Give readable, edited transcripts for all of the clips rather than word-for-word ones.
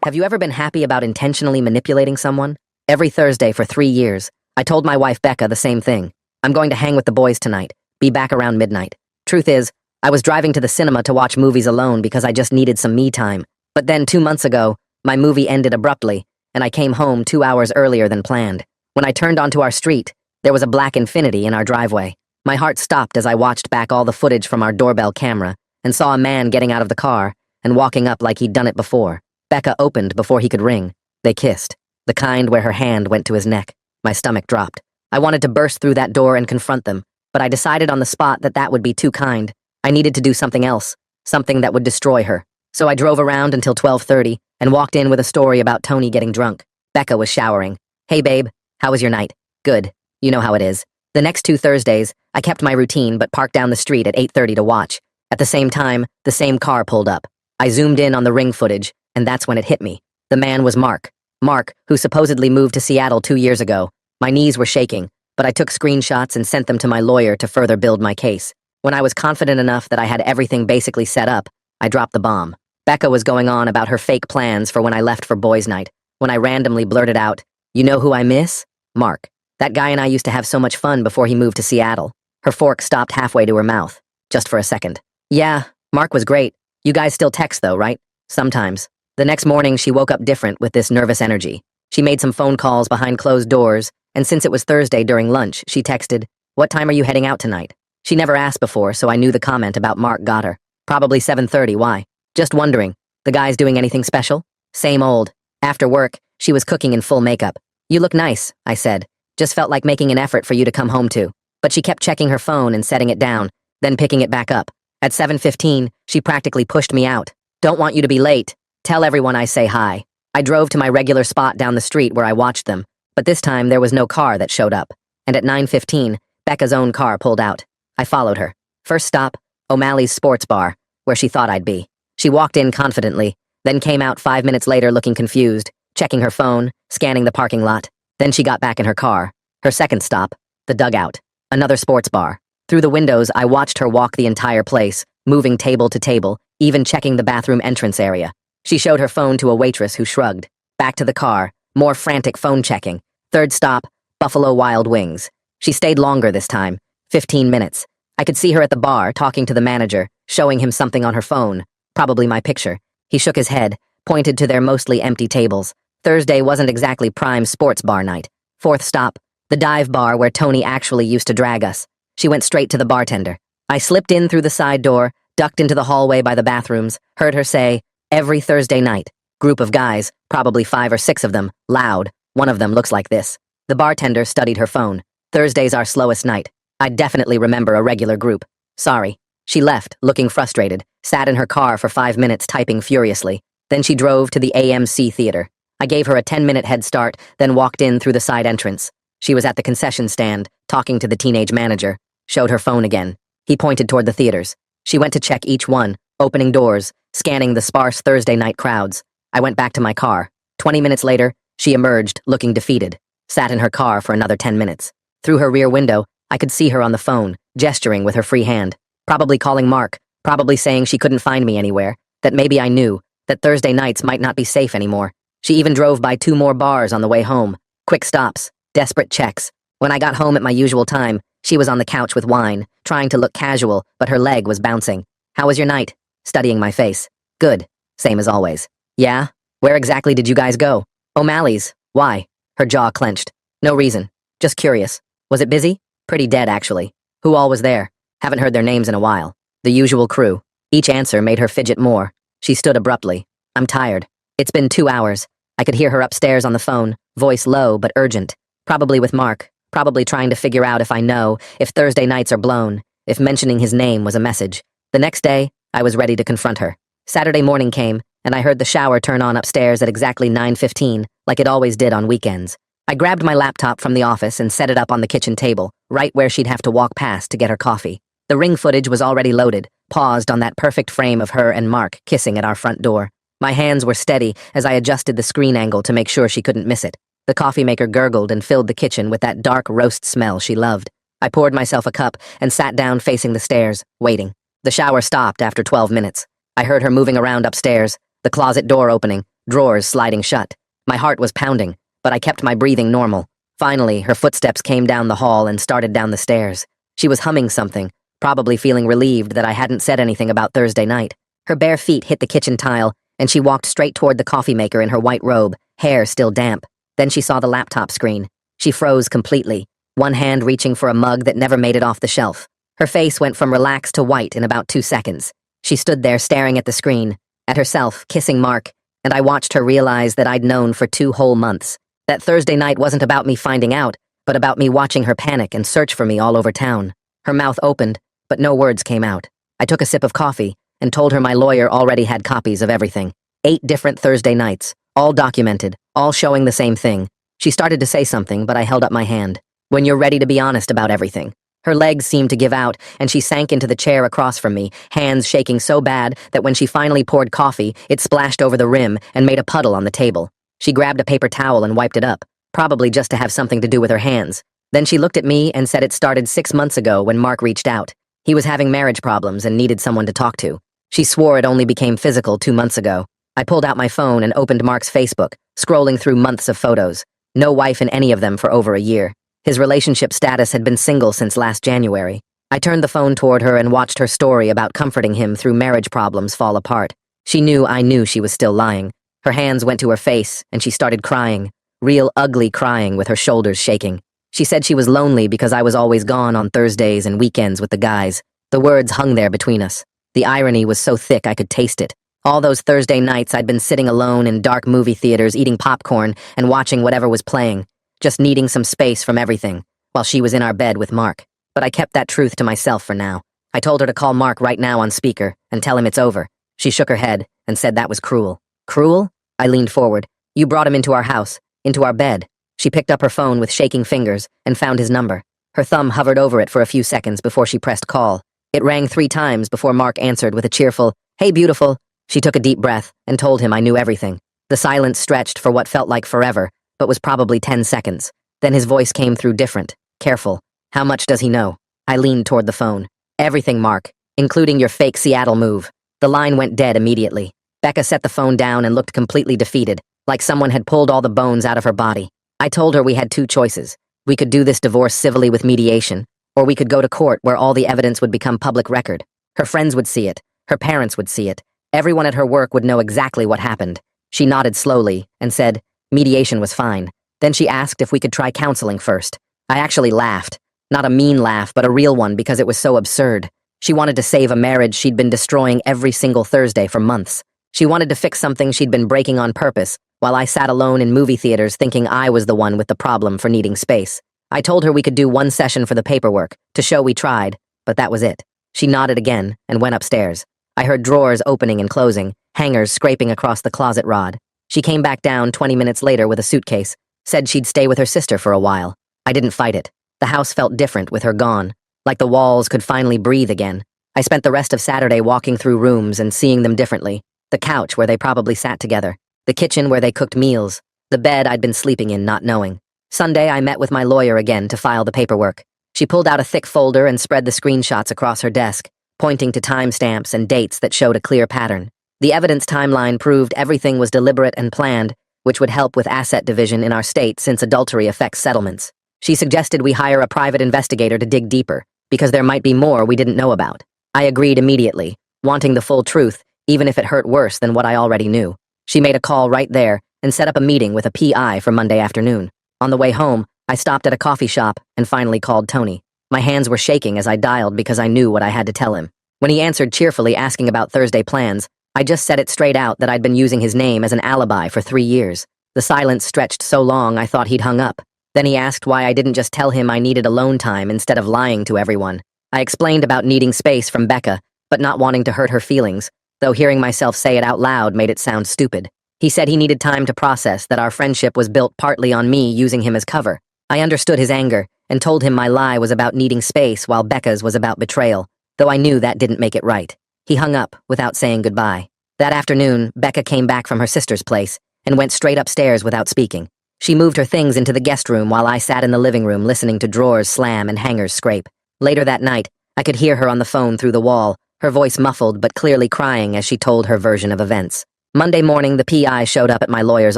Have you ever been happy about intentionally manipulating someone? Every Thursday for 3 years, I told my wife Becca the same thing. I'm going to hang with the boys tonight, be back around midnight. Truth is, I was driving to the cinema to watch movies alone because I just needed some me time. But then 2 months ago, my movie ended abruptly, and I came home 2 hours earlier than planned. When I turned onto our street, there was a black Infiniti in our driveway. My heart stopped as I watched back all the footage from our doorbell camera and saw a man getting out of the car and walking up like he'd done it before. Becca opened before he could ring. They kissed, the kind where her hand went to his neck. My stomach dropped. I wanted to burst through that door and confront them, but I decided on the spot that that would be too kind. I needed to do something else, something that would destroy her. So I drove around until 12:30 and walked in with a story about Tony getting drunk. Becca was showering. Hey babe, how was your night? Good. You know how it is. The next 2 Thursdays, I kept my routine but parked down the street at 8:30 to watch. At the same time, the same car pulled up. I zoomed in on the ring footage, and that's when it hit me. The man was Mark. Mark, who supposedly moved to Seattle 2 years ago. My knees were shaking, but I took screenshots and sent them to my lawyer to further build my case. When I was confident enough that I had everything basically set up, I dropped the bomb. Becca was going on about her fake plans for when I left for boys' night, when I randomly blurted out, "You know who I miss? Mark. That guy and I used to have so much fun before he moved to Seattle." Her fork stopped halfway to her mouth, just for a second. "Yeah, Mark was great. You guys still text though, right? Sometimes." The next morning, she woke up different with this nervous energy. She made some phone calls behind closed doors, and since it was Thursday during lunch, she texted, "What time are you heading out tonight?" She never asked before, so I knew the comment about Mark got her. Probably 7:30, why? Just wondering. The guy's doing anything special? Same old. After work, she was cooking in full makeup. "You look nice," I said. "Just felt like making an effort for you to come home to." But she kept checking her phone and setting it down, then picking it back up. At 7:15, she practically pushed me out. "Don't want you to be late. Tell everyone I say hi." I drove to my regular spot down the street where I watched them, but this time there was no car that showed up. And at 9:15, Becca's own car pulled out. I followed her. First stop, O'Malley's Sports Bar, where she thought I'd be. She walked in confidently, then came out 5 minutes later looking confused, checking her phone, scanning the parking lot. Then she got back in her car. Her second stop, the Dugout, another sports bar. Through the windows, I watched her walk the entire place, moving table to table, even checking the bathroom entrance area. She showed her phone to a waitress who shrugged. Back to the car, more frantic phone checking. Third stop, Buffalo Wild Wings. She stayed longer this time, 15 minutes. I could see her at the bar talking to the manager, showing him something on her phone, probably my picture. He shook his head, pointed to their mostly empty tables. Thursday wasn't exactly prime sports bar night. Fourth stop, the dive bar where Tony actually used to drag us. She went straight to the bartender. I slipped in through the side door, ducked into the hallway by the bathrooms, heard her say, "Every Thursday night." Group of guys, probably 5 or 6 of them, loud. One of them looks like this. The bartender studied her phone. "Thursday's our slowest night. I definitely remember a regular group. Sorry." She left, looking frustrated, sat in her car for 5 minutes typing furiously. Then she drove to the AMC theater. I gave her a 10-minute head start, then walked in through the side entrance. She was at the concession stand, talking to the teenage manager. Showed her phone again. He pointed toward the theaters. She went to check each one, opening doors, scanning the sparse Thursday night crowds. I went back to my car. 20 minutes later, she emerged, looking defeated. Sat in her car for another 10 minutes. Through her rear window, I could see her on the phone, gesturing with her free hand. Probably calling Mark, probably saying she couldn't find me anywhere, that maybe I knew, that Thursday nights might not be safe anymore. She even drove by 2 more bars on the way home. Quick stops, desperate checks. When I got home at my usual time, she was on the couch with wine, trying to look casual, but her leg was bouncing. "How was your night?" Studying my face. "Good. Same as always." "Yeah? Where exactly did you guys go?" "O'Malley's." "Why?" Her jaw clenched. "No reason. Just curious." "Was it busy?" "Pretty dead, actually." "Who all was there?" "Haven't heard their names in a while." "The usual crew." Each answer made her fidget more. She stood abruptly. "I'm tired. It's been 2 hours." I could hear her upstairs on the phone, voice low but urgent. Probably with Mark, probably trying to figure out if I know, if Thursday nights are blown, if mentioning his name was a message. The next day, I was ready to confront her. Saturday morning came, and I heard the shower turn on upstairs at exactly 9:15, like it always did on weekends. I grabbed my laptop from the office and set it up on the kitchen table, right where she'd have to walk past to get her coffee. The ring footage was already loaded, paused on that perfect frame of her and Mark kissing at our front door. My hands were steady as I adjusted the screen angle to make sure she couldn't miss it. The coffee maker gurgled and filled the kitchen with that dark roast smell she loved. I poured myself a cup and sat down facing the stairs, waiting. The shower stopped after 12 minutes. I heard her moving around upstairs, the closet door opening, drawers sliding shut. My heart was pounding, but I kept my breathing normal. Finally, her footsteps came down the hall and started down the stairs. She was humming something, probably feeling relieved that I hadn't said anything about Thursday night. Her bare feet hit the kitchen tile, and she walked straight toward the coffee maker in her white robe, hair still damp. Then she saw the laptop screen. She froze completely, one hand reaching for a mug that never made it off the shelf. Her face went from relaxed to white in about 2 seconds. She stood there staring at the screen, at herself, kissing Mark, and I watched her realize that I'd known for 2 whole months. That Thursday night wasn't about me finding out, but about me watching her panic and search for me all over town. Her mouth opened, but no words came out. I took a sip of coffee and told her my lawyer already had copies of everything. 8 different Thursday nights, all documented, all showing the same thing. She started to say something, but I held up my hand. When you're ready to be honest about everything. Her legs seemed to give out, and she sank into the chair across from me, hands shaking so bad that when she finally poured coffee, it splashed over the rim and made a puddle on the table. She grabbed a paper towel and wiped it up, probably just to have something to do with her hands. Then she looked at me and said it started 6 months ago when Mark reached out. He was having marriage problems and needed someone to talk to. She swore it only became physical 2 months ago. I pulled out my phone and opened Mark's Facebook, scrolling through months of photos. No wife in any of them for over a year. His relationship status had been single since last January. I turned the phone toward her and watched her story about comforting him through marriage problems fall apart. She knew I knew she was still lying. Her hands went to her face, and she started crying. Real ugly crying with her shoulders shaking. She said she was lonely because I was always gone on Thursdays and weekends with the guys. The words hung there between us. The irony was so thick I could taste it. All those Thursday nights I'd been sitting alone in dark movie theaters eating popcorn and watching whatever was playing. Just needing some space from everything, while she was in our bed with Mark. But I kept that truth to myself for now. I told her to call Mark right now on speaker and tell him it's over. She shook her head and said that was cruel. Cruel? I leaned forward. You brought him into our house, into our bed. She picked up her phone with shaking fingers and found his number. Her thumb hovered over it for a few seconds before she pressed call. It rang 3 times before Mark answered with a cheerful, "Hey, beautiful." She took a deep breath and told him I knew everything. The silence stretched for what felt like forever, but was probably 10 seconds. Then his voice came through different, careful. How much does he know? I leaned toward the phone. Everything, Mark, including your fake Seattle move. The line went dead immediately. Becca set the phone down and looked completely defeated, like someone had pulled all the bones out of her body. I told her we had 2 choices. We could do this divorce civilly with mediation, or we could go to court where all the evidence would become public record. Her friends would see it. Her parents would see it. Everyone at her work would know exactly what happened. She nodded slowly and said, mediation was fine. Then she asked if we could try counseling first. I actually laughed. Not a mean laugh, but a real one because it was so absurd. She wanted to save a marriage she'd been destroying every single Thursday for months. She wanted to fix something she'd been breaking on purpose, while I sat alone in movie theaters thinking I was the one with the problem for needing space. I told her we could do 1 session for the paperwork, to show we tried, but that was it. She nodded again and went upstairs. I heard drawers opening and closing, hangers scraping across the closet rod. She came back down 20 minutes later with a suitcase, said she'd stay with her sister for a while. I didn't fight it. The house felt different with her gone, like the walls could finally breathe again. I spent the rest of Saturday walking through rooms and seeing them differently. The couch where they probably sat together, the kitchen where they cooked meals, the bed I'd been sleeping in not knowing. Sunday, I met with my lawyer again to file the paperwork. She pulled out a thick folder and spread the screenshots across her desk, pointing to timestamps and dates that showed a clear pattern. The evidence timeline proved everything was deliberate and planned, which would help with asset division in our state since adultery affects settlements. She suggested we hire a private investigator to dig deeper, because there might be more we didn't know about. I agreed immediately, wanting the full truth, even if it hurt worse than what I already knew. She made a call right there and set up a meeting with a PI for Monday afternoon. On the way home, I stopped at a coffee shop and finally called Tony. My hands were shaking as I dialed because I knew what I had to tell him. When he answered cheerfully asking about Thursday plans, I just said it straight out that I'd been using his name as an alibi for 3 years. The silence stretched so long I thought he'd hung up. Then he asked why I didn't just tell him I needed alone time instead of lying to everyone. I explained about needing space from Becca, but not wanting to hurt her feelings, though hearing myself say it out loud made it sound stupid. He said he needed time to process that our friendship was built partly on me using him as cover. I understood his anger and told him my lie was about needing space while Becca's was about betrayal, though I knew that didn't make it right. He hung up without saying goodbye. That afternoon, Becca came back from her sister's place and went straight upstairs without speaking. She moved her things into the guest room while I sat in the living room listening to drawers slam and hangers scrape. Later that night, I could hear her on the phone through the wall, her voice muffled but clearly crying as she told her version of events. Monday morning, the PI showed up at my lawyer's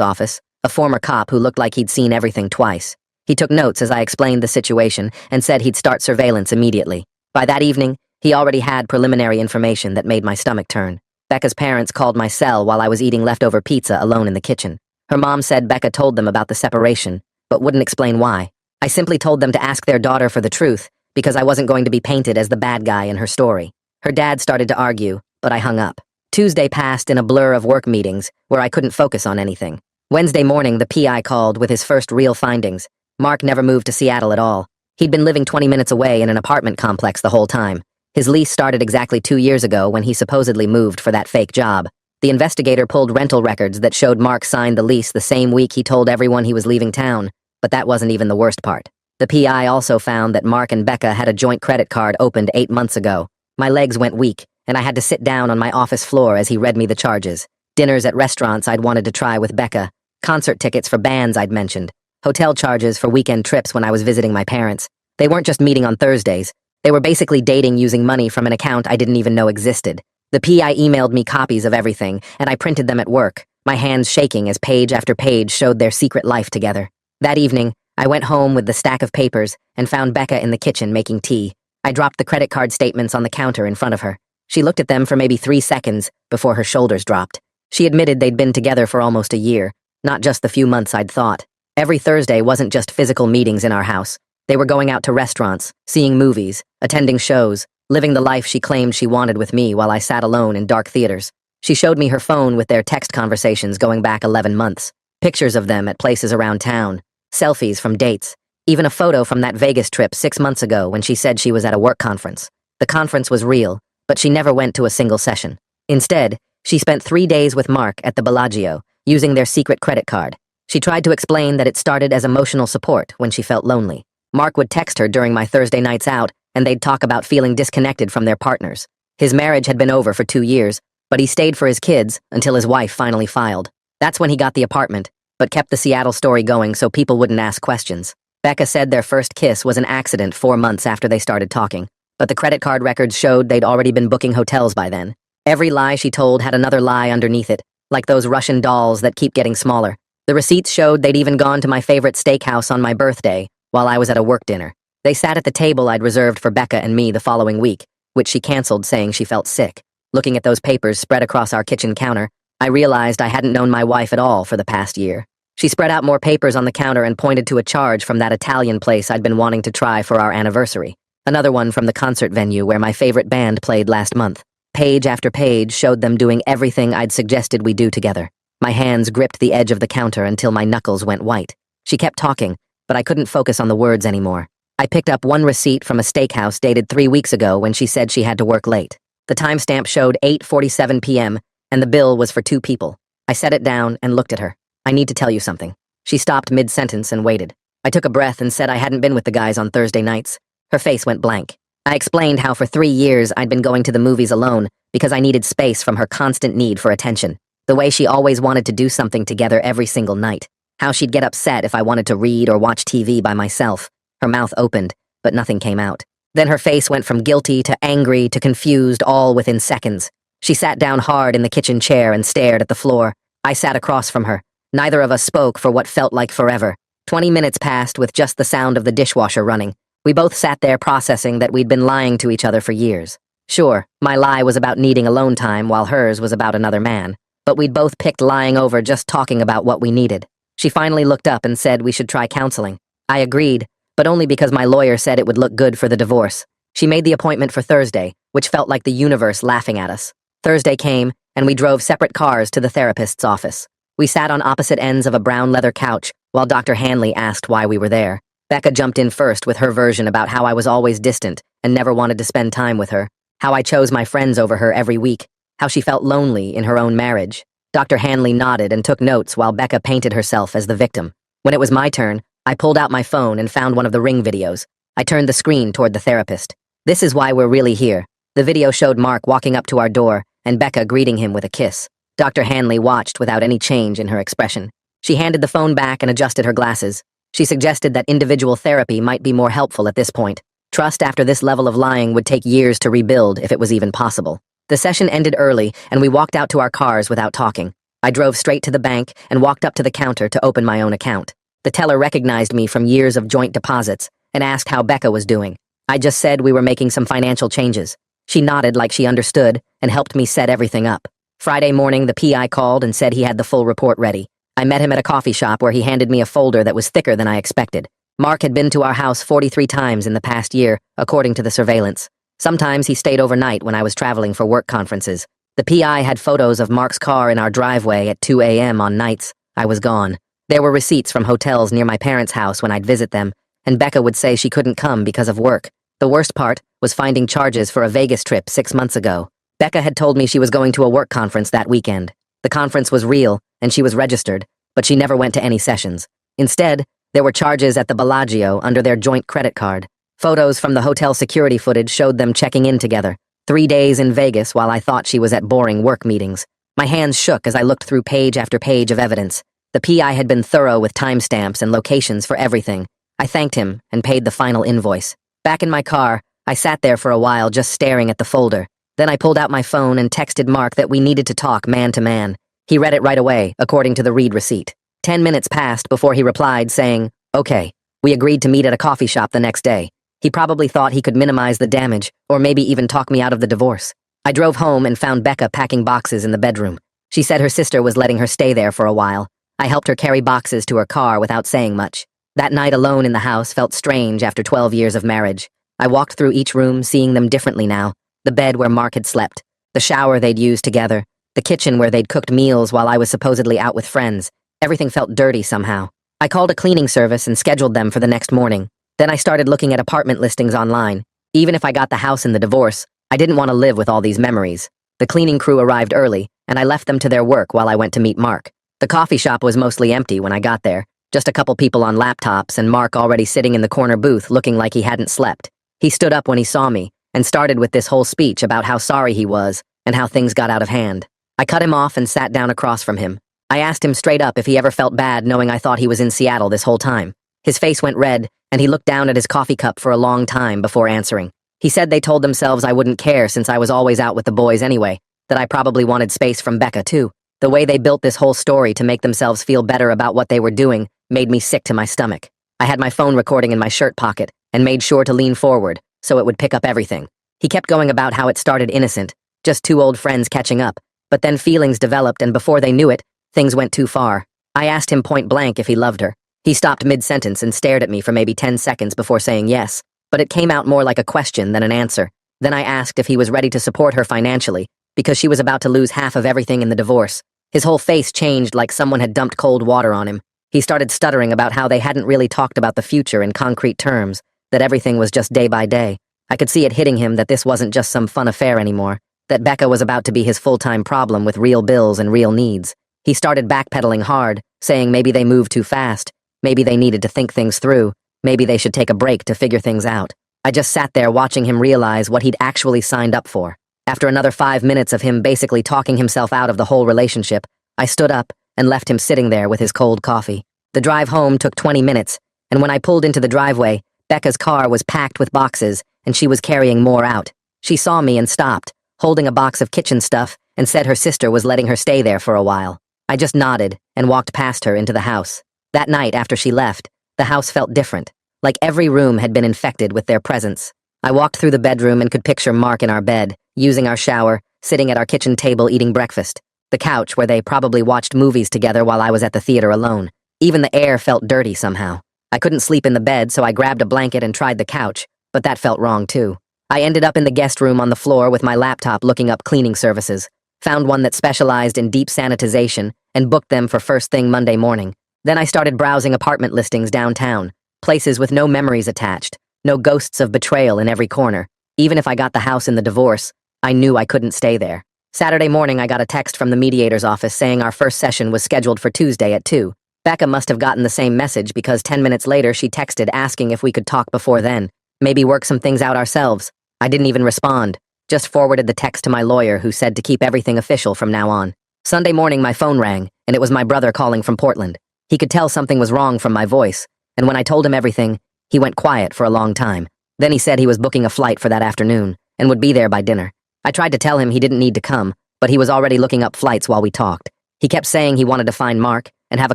office, a former cop who looked like he'd seen everything twice. He took notes as I explained the situation and said he'd start surveillance immediately. By that evening, he already had preliminary information that made my stomach turn. Becca's parents called my cell while I was eating leftover pizza alone in the kitchen. Her mom said Becca told them about the separation, but wouldn't explain why. I simply told them to ask their daughter for the truth, because I wasn't going to be painted as the bad guy in her story. Her dad started to argue, but I hung up. Tuesday passed in a blur of work meetings, where I couldn't focus on anything. Wednesday morning, the PI called with his first real findings. Mark never moved to Seattle at all. He'd been living 20 minutes away in an apartment complex the whole time. His lease started exactly 2 years ago when he supposedly moved for that fake job. The investigator pulled rental records that showed Mark signed the lease the same week he told everyone he was leaving town, but that wasn't even the worst part. The PI also found that Mark and Becca had a joint credit card opened 8 months ago. My legs went weak, and I had to sit down on my office floor as he read me the charges. Dinners at restaurants I'd wanted to try with Becca, concert tickets for bands I'd mentioned, hotel charges for weekend trips when I was visiting my parents. They weren't just meeting on Thursdays. They were basically dating using money from an account I didn't even know existed. The PI emailed me copies of everything, and I printed them at work, my hands shaking as page after page showed their secret life together. That evening, I went home with the stack of papers and found Becca in the kitchen making tea. I dropped the credit card statements on the counter in front of her. She looked at them for maybe 3 seconds before her shoulders dropped. She admitted they'd been together for almost a year, not just the few months I'd thought. Every Thursday wasn't just physical meetings in our house. They were going out to restaurants, seeing movies, attending shows, living the life she claimed she wanted with me while I sat alone in dark theaters. She showed me her phone with their text conversations going back 11 months, pictures of them at places around town, selfies from dates, even a photo from that Vegas trip 6 months ago when she said she was at a work conference. The conference was real, but she never went to a single session. Instead, she spent 3 days with Mark at the Bellagio, using their secret credit card. She tried to explain that it started as emotional support when she felt lonely. Mark would text her during my Thursday nights out, and they'd talk about feeling disconnected from their partners. His marriage had been over for 2 years, but he stayed for his kids until his wife finally filed. That's when he got the apartment, but kept the Seattle story going so people wouldn't ask questions. Becca said their first kiss was an accident 4 months after they started talking, but the credit card records showed they'd already been booking hotels by then. Every lie she told had another lie underneath it, like those Russian dolls that keep getting smaller. The receipts showed they'd even gone to my favorite steakhouse on my birthday, while I was at a work dinner. They sat at the table I'd reserved for Becca and me the following week, which she canceled saying she felt sick. Looking at those papers spread across our kitchen counter, I realized I hadn't known my wife at all for the past year. She spread out more papers on the counter and pointed to a charge from that Italian place I'd been wanting to try for our anniversary. Another one from the concert venue where my favorite band played last month. Page after page showed them doing everything I'd suggested we do together. My hands gripped the edge of the counter until my knuckles went white. She kept talking, but I couldn't focus on the words anymore. I picked up one receipt from a steakhouse dated 3 weeks ago when she said she had to work late. The timestamp showed 8:47 p.m., and the bill was for 2 people. I set it down and looked at her. "I need to tell you something." She stopped mid-sentence and waited. I took a breath and said I hadn't been with the guys on Thursday nights. Her face went blank. I explained how for 3 years I'd been going to the movies alone because I needed space from her constant need for attention. The way she always wanted to do something together every single night. How she'd get upset if I wanted to read or watch TV by myself. Her mouth opened, but nothing came out. Then her face went from guilty to angry to confused all within seconds. She sat down hard in the kitchen chair and stared at the floor. I sat across from her. Neither of us spoke for what felt like forever. 20 minutes passed with just the sound of the dishwasher running. We both sat there processing that we'd been lying to each other for years. Sure, my lie was about needing alone time while hers was about another man. But we'd both picked lying over just talking about what we needed. She finally looked up and said we should try counseling. I agreed, but only because my lawyer said it would look good for the divorce. She made the appointment for Thursday, which felt like the universe laughing at us. Thursday came, and we drove separate cars to the therapist's office. We sat on opposite ends of a brown leather couch while Dr. Hanley asked why we were there. Becca jumped in first with her version about how I was always distant and never wanted to spend time with her, how I chose my friends over her every week, how she felt lonely in her own marriage. Dr. Hanley nodded and took notes while Becca painted herself as the victim. When it was my turn, I pulled out my phone and found one of the Ring videos. I turned the screen toward the therapist. "This is why we're really here." The video showed Mark walking up to our door and Becca greeting him with a kiss. Dr. Hanley watched without any change in her expression. She handed the phone back and adjusted her glasses. She suggested that individual therapy might be more helpful at this point. Trust after this level of lying would take years to rebuild if it was even possible. The session ended early, and we walked out to our cars without talking. I drove straight to the bank and walked up to the counter to open my own account. The teller recognized me from years of joint deposits and asked how Becca was doing. I just said we were making some financial changes. She nodded like she understood and helped me set everything up. Friday morning, the PI called and said he had the full report ready. I met him at a coffee shop where he handed me a folder that was thicker than I expected. Mark had been to our house 43 times in the past year, according to the surveillance. Sometimes he stayed overnight when I was traveling for work conferences. The PI had photos of Mark's car in our driveway at 2 a.m. on nights I was gone. There were receipts from hotels near my parents' house when I'd visit them, and Becca would say she couldn't come because of work. The worst part was finding charges for a Vegas trip 6 months ago. Becca had told me she was going to a work conference that weekend. The conference was real, and she was registered, but she never went to any sessions. Instead, there were charges at the Bellagio under their joint credit card. Photos from the hotel security footage showed them checking in together. 3 days in Vegas while I thought she was at boring work meetings. My hands shook as I looked through page after page of evidence. The PI had been thorough with timestamps and locations for everything. I thanked him and paid the final invoice. Back in my car, I sat there for a while just staring at the folder. Then I pulled out my phone and texted Mark that we needed to talk man to man. He read it right away, according to the read receipt. 10 minutes passed before he replied saying, "Okay." We agreed to meet at a coffee shop the next day. He probably thought he could minimize the damage, or maybe even talk me out of the divorce. I drove home and found Becca packing boxes in the bedroom. She said her sister was letting her stay there for a while. I helped her carry boxes to her car without saying much. That night alone in the house felt strange after 12 years of marriage. I walked through each room, seeing them differently now. The bed where Mark had slept, the shower they'd used together, the kitchen where they'd cooked meals while I was supposedly out with friends. Everything felt dirty somehow. I called a cleaning service and scheduled them for the next morning. Then I started looking at apartment listings online. Even if I got the house in the divorce, I didn't want to live with all these memories. The cleaning crew arrived early, and I left them to their work while I went to meet Mark. The coffee shop was mostly empty when I got there, just a couple people on laptops and Mark already sitting in the corner booth looking like he hadn't slept. He stood up when he saw me and started with this whole speech about how sorry he was and how things got out of hand. I cut him off and sat down across from him. I asked him straight up if he ever felt bad knowing I thought he was in Seattle this whole time. His face went red, and he looked down at his coffee cup for a long time before answering. He said they told themselves I wouldn't care since I was always out with the boys anyway, that I probably wanted space from Becca too. The way they built this whole story to make themselves feel better about what they were doing made me sick to my stomach. I had my phone recording in my shirt pocket and made sure to lean forward so it would pick up everything. He kept going about how it started innocent, just two old friends catching up, but then feelings developed and before they knew it, things went too far. I asked him point blank if he loved her. He stopped mid-sentence and stared at me for maybe 10 seconds before saying yes, but it came out more like a question than an answer. Then I asked if he was ready to support her financially, because she was about to lose half of everything in the divorce. His whole face changed like someone had dumped cold water on him. He started stuttering about how they hadn't really talked about the future in concrete terms, that everything was just day by day. I could see it hitting him that this wasn't just some fun affair anymore, that Becca was about to be his full-time problem with real bills and real needs. He started backpedaling hard, saying maybe they moved too fast, maybe they needed to think things through, maybe they should take a break to figure things out. I just sat there watching him realize what he'd actually signed up for. After another 5 minutes of him basically talking himself out of the whole relationship, I stood up and left him sitting there with his cold coffee. The drive home took 20 minutes, and when I pulled into the driveway, Becca's car was packed with boxes, and she was carrying more out. She saw me and stopped, holding a box of kitchen stuff, and said her sister was letting her stay there for a while. I just nodded and walked past her into the house. That night, after she left, the house felt different, like every room had been infected with their presence. I walked through the bedroom and could picture Mark in our bed, using our shower, sitting at our kitchen table eating breakfast, the couch where they probably watched movies together while I was at the theater alone. Even the air felt dirty somehow. I couldn't sleep in the bed, so I grabbed a blanket and tried the couch, but that felt wrong too. I ended up in the guest room on the floor with my laptop looking up cleaning services, found one that specialized in deep sanitization, and booked them for first thing Monday morning. Then I started browsing apartment listings downtown, places with no memories attached, no ghosts of betrayal in every corner. Even if I got the house in the divorce, I knew I couldn't stay there. Saturday morning, I got a text from the mediator's office saying our first session was scheduled for Tuesday at 2. Becca must have gotten the same message because 10 minutes later she texted asking if we could talk before then, maybe work some things out ourselves. I didn't even respond, just forwarded the text to my lawyer who said to keep everything official from now on. Sunday morning my phone rang, and it was my brother calling from Portland. He could tell something was wrong from my voice, and when I told him everything, he went quiet for a long time. Then he said he was booking a flight for that afternoon, and would be there by dinner. I tried to tell him he didn't need to come, but he was already looking up flights while we talked. He kept saying he wanted to find Mark and have a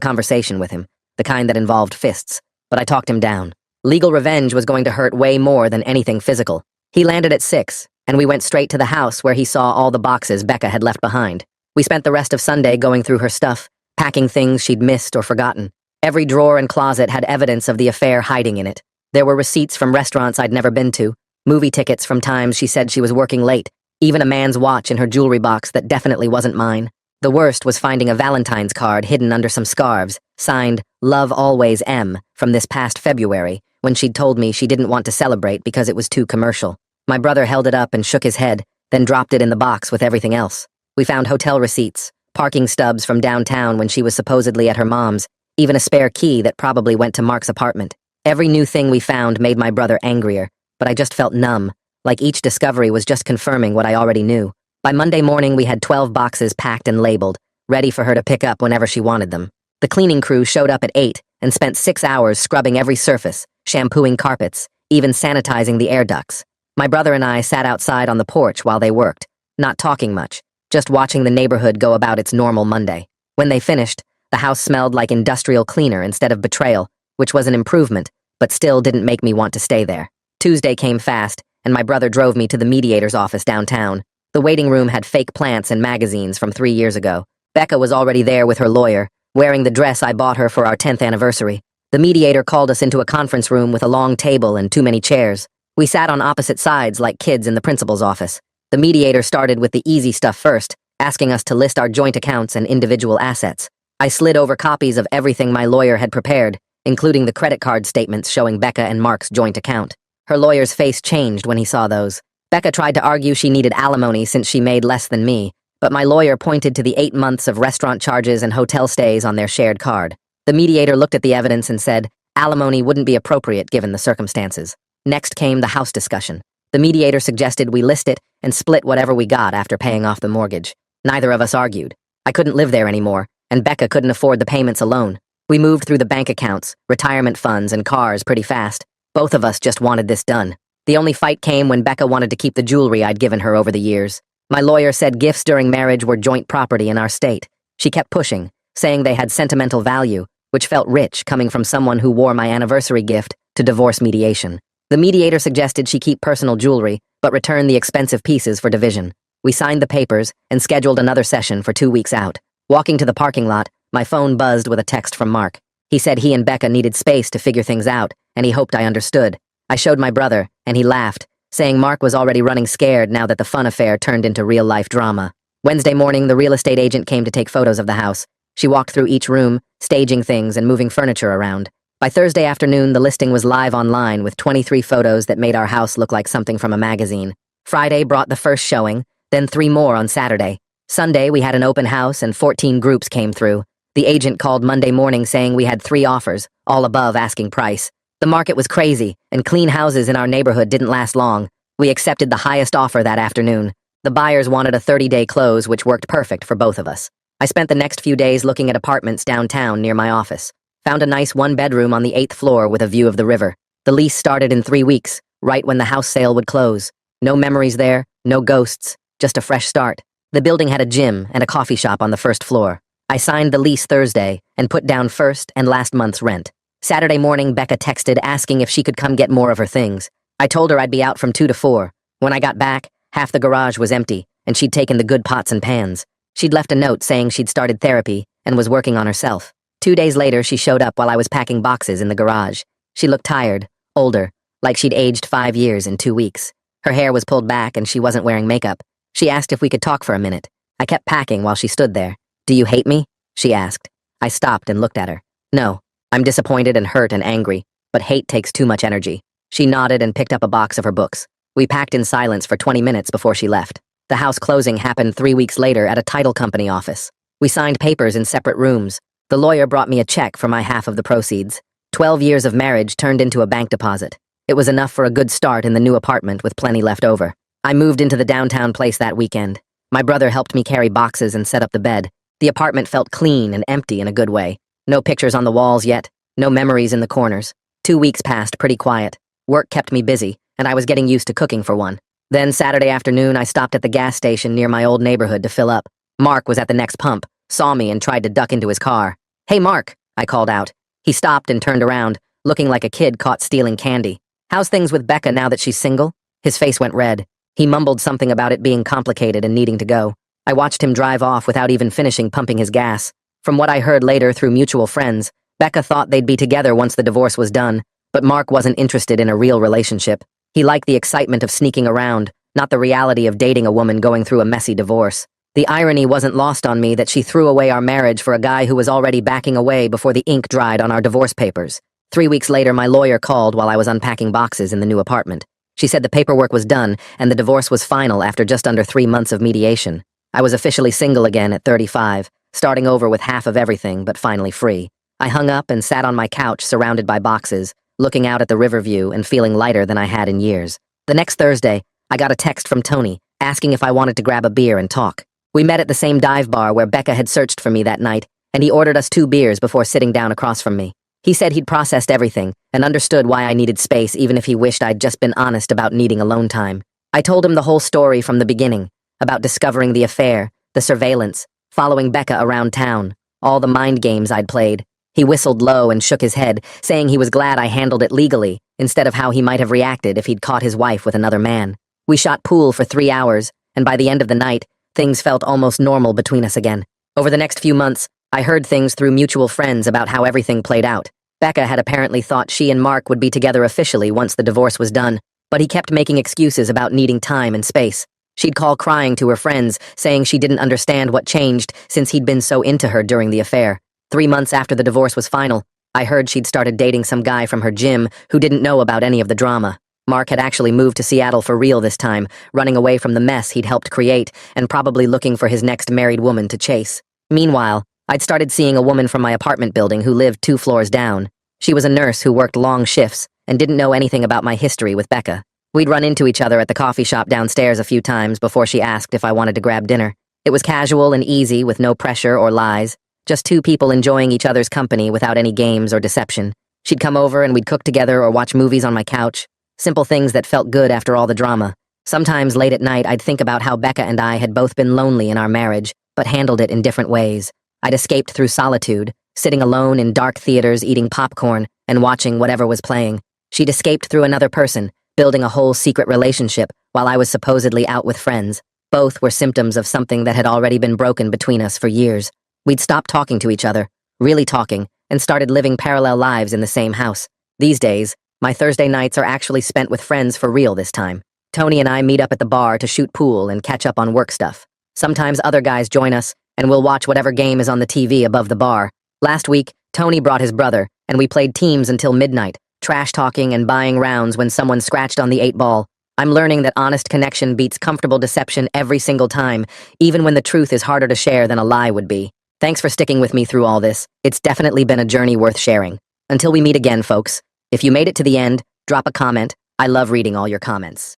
conversation with him, the kind that involved fists, but I talked him down. Legal revenge was going to hurt way more than anything physical. He landed at 6, and we went straight to the house where he saw all the boxes Becca had left behind. We spent the rest of Sunday going through her stuff, packing things she'd missed or forgotten. Every drawer and closet had evidence of the affair hiding in it. There were receipts from restaurants I'd never been to, movie tickets from times she said she was working late, even a man's watch in her jewelry box that definitely wasn't mine. The worst was finding a Valentine's card hidden under some scarves, signed, "Love Always M," from this past February, when she'd told me she didn't want to celebrate because it was too commercial. My brother held it up and shook his head, then dropped it in the box with everything else. We found hotel receipts, parking stubs from downtown when she was supposedly at her mom's, even a spare key that probably went to Mark's apartment. Every new thing we found made my brother angrier, but I just felt numb, like each discovery was just confirming what I already knew. By Monday morning, we had 12 boxes packed and labeled, ready for her to pick up whenever she wanted them. The cleaning crew showed up at 8 and spent 6 hours scrubbing every surface, shampooing carpets, even sanitizing the air ducts. My brother and I sat outside on the porch while they worked, not talking much, just watching the neighborhood go about its normal Monday. When they finished, the house smelled like industrial cleaner instead of betrayal, which was an improvement, but still didn't make me want to stay there. Tuesday came fast, and my brother drove me to the mediator's office downtown. The waiting room had fake plants and magazines from 3 years ago. Becca was already there with her lawyer, wearing the dress I bought her for our 10th anniversary. The mediator called us into a conference room with a long table and too many chairs. We sat on opposite sides like kids in the principal's office. The mediator started with the easy stuff first, asking us to list our joint accounts and individual assets. I slid over copies of everything my lawyer had prepared, including the credit card statements showing Becca and Mark's joint account. Her lawyer's face changed when he saw those. Becca tried to argue she needed alimony since she made less than me, but my lawyer pointed to the 8 months of restaurant charges and hotel stays on their shared card. The mediator looked at the evidence and said, alimony wouldn't be appropriate given the circumstances. Next came the house discussion. The mediator suggested we list it and split whatever we got after paying off the mortgage. Neither of us argued. I couldn't live there anymore, and Becca couldn't afford the payments alone. We moved through the bank accounts, retirement funds, and cars pretty fast. Both of us just wanted this done. The only fight came when Becca wanted to keep the jewelry I'd given her over the years. My lawyer said gifts during marriage were joint property in our state. She kept pushing, saying they had sentimental value, which felt rich coming from someone who wore my anniversary gift to divorce mediation. The mediator suggested she keep personal jewelry, but return the expensive pieces for division. We signed the papers and scheduled another session for 2 weeks out. Walking to the parking lot, my phone buzzed with a text from Mark. He said he and Becca needed space to figure things out, and he hoped I understood. I showed my brother, and he laughed, saying Mark was already running scared now that the fun affair turned into real-life drama. Wednesday morning, the real estate agent came to take photos of the house. She walked through each room, staging things and moving furniture around. By Thursday afternoon, the listing was live online with 23 photos that made our house look like something from a magazine. Friday brought the first showing, then 3 more on Saturday. Sunday, we had an open house and 14 groups came through. The agent called Monday morning saying we had 3 offers, all above asking price. The market was crazy, and clean houses in our neighborhood didn't last long. We accepted the highest offer that afternoon. The buyers wanted a 30-day close, which worked perfect for both of us. I spent the next few days looking at apartments downtown near my office. Found a nice 1-bedroom on the 8th floor with a view of the river. The lease started in 3 weeks, right when the house sale would close. No memories there, no ghosts, just a fresh start. The building had a gym and a coffee shop on the 1st floor. I signed the lease Thursday and put down first and last month's rent. Saturday morning, Becca texted asking if she could come get more of her things. I told her I'd be out from 2 to 4. When I got back, half the garage was empty, and she'd taken the good pots and pans. She'd left a note saying she'd started therapy and was working on herself. 2 days later, she showed up while I was packing boxes in the garage. She looked tired, older, like she'd aged 5 years in 2 weeks. Her hair was pulled back and she wasn't wearing makeup. She asked if we could talk for a minute. I kept packing while she stood there. "Do you hate me?" she asked. I stopped and looked at her. "No. I'm disappointed and hurt and angry, but hate takes too much energy." She nodded and picked up a box of her books. We packed in silence for 20 minutes before she left. The house closing happened 3 weeks later at a title company office. We signed papers in separate rooms. The lawyer brought me a check for my half of the proceeds. 12 years of marriage turned into a bank deposit. It was enough for a good start in the new apartment with plenty left over. I moved into the downtown place that weekend. My brother helped me carry boxes and set up the bed. The apartment felt clean and empty in a good way. No pictures on the walls yet, no memories in the corners. 2 weeks passed pretty quiet. Work kept me busy, and I was getting used to cooking for one. Then Saturday afternoon, I stopped at the gas station near my old neighborhood to fill up. Mark was at the next pump, saw me and tried to duck into his car. "Hey, Mark," I called out. He stopped and turned around, looking like a kid caught stealing candy. "How's things with Becca now that she's single?" His face went red. He mumbled something about it being complicated and needing to go. I watched him drive off without even finishing pumping his gas. From what I heard later through mutual friends, Becca thought they'd be together once the divorce was done, but Mark wasn't interested in a real relationship. He liked the excitement of sneaking around, not the reality of dating a woman going through a messy divorce. The irony wasn't lost on me that she threw away our marriage for a guy who was already backing away before the ink dried on our divorce papers. 3 weeks later, my lawyer called while I was unpacking boxes in the new apartment. She said the paperwork was done and the divorce was final after just under 3 months of mediation. I was officially single again at 35, starting over with half of everything, but finally free. I hung up and sat on my couch surrounded by boxes, looking out at the river view and feeling lighter than I had in years. The next Thursday, I got a text from Tony asking if I wanted to grab a beer and talk. We met at the same dive bar where Becca had searched for me that night, and he ordered us 2 beers before sitting down across from me. He said he'd processed everything and understood why I needed space even if he wished I'd just been honest about needing alone time. I told him the whole story from the beginning, about discovering the affair, the surveillance, following Becca around town, all the mind games I'd played. He whistled low and shook his head, saying he was glad I handled it legally, instead of how he might have reacted if he'd caught his wife with another man. We shot pool for 3 hours, and by the end of the night, things felt almost normal between us again. Over the next few months, I heard things through mutual friends about how everything played out. Becca had apparently thought she and Mark would be together officially once the divorce was done, but he kept making excuses about needing time and space. She'd call crying to her friends, saying she didn't understand what changed since he'd been so into her during the affair. 3 months after the divorce was final, I heard she'd started dating some guy from her gym who didn't know about any of the drama. Mark had actually moved to Seattle for real this time, running away from the mess he'd helped create and probably looking for his next married woman to chase. Meanwhile, I'd started seeing a woman from my apartment building who lived 2 floors down. She was a nurse who worked long shifts and didn't know anything about my history with Becca. We'd run into each other at the coffee shop downstairs a few times before she asked if I wanted to grab dinner. It was casual and easy with no pressure or lies, just 2 people enjoying each other's company without any games or deception. She'd come over and we'd cook together or watch movies on my couch. Simple things that felt good after all the drama. Sometimes late at night, I'd think about how Becca and I had both been lonely in our marriage, but handled it in different ways. I'd escaped through solitude, sitting alone in dark theaters eating popcorn and watching whatever was playing. She'd escaped through another person, building a whole secret relationship while I was supposedly out with friends. Both were symptoms of something that had already been broken between us for years. We'd stopped talking to each other, really talking, and started living parallel lives in the same house. These days, my Thursday nights are actually spent with friends for real this time. Tony and I meet up at the bar to shoot pool and catch up on work stuff. Sometimes other guys join us, and we'll watch whatever game is on the TV above the bar. Last week, Tony brought his brother, and we played teams until midnight, trash-talking and buying rounds when someone scratched on the 8-ball. I'm learning that honest connection beats comfortable deception every single time, even when the truth is harder to share than a lie would be. Thanks for sticking with me through all this. It's definitely been a journey worth sharing. Until we meet again, folks. If you made it to the end, drop a comment. I love reading all your comments.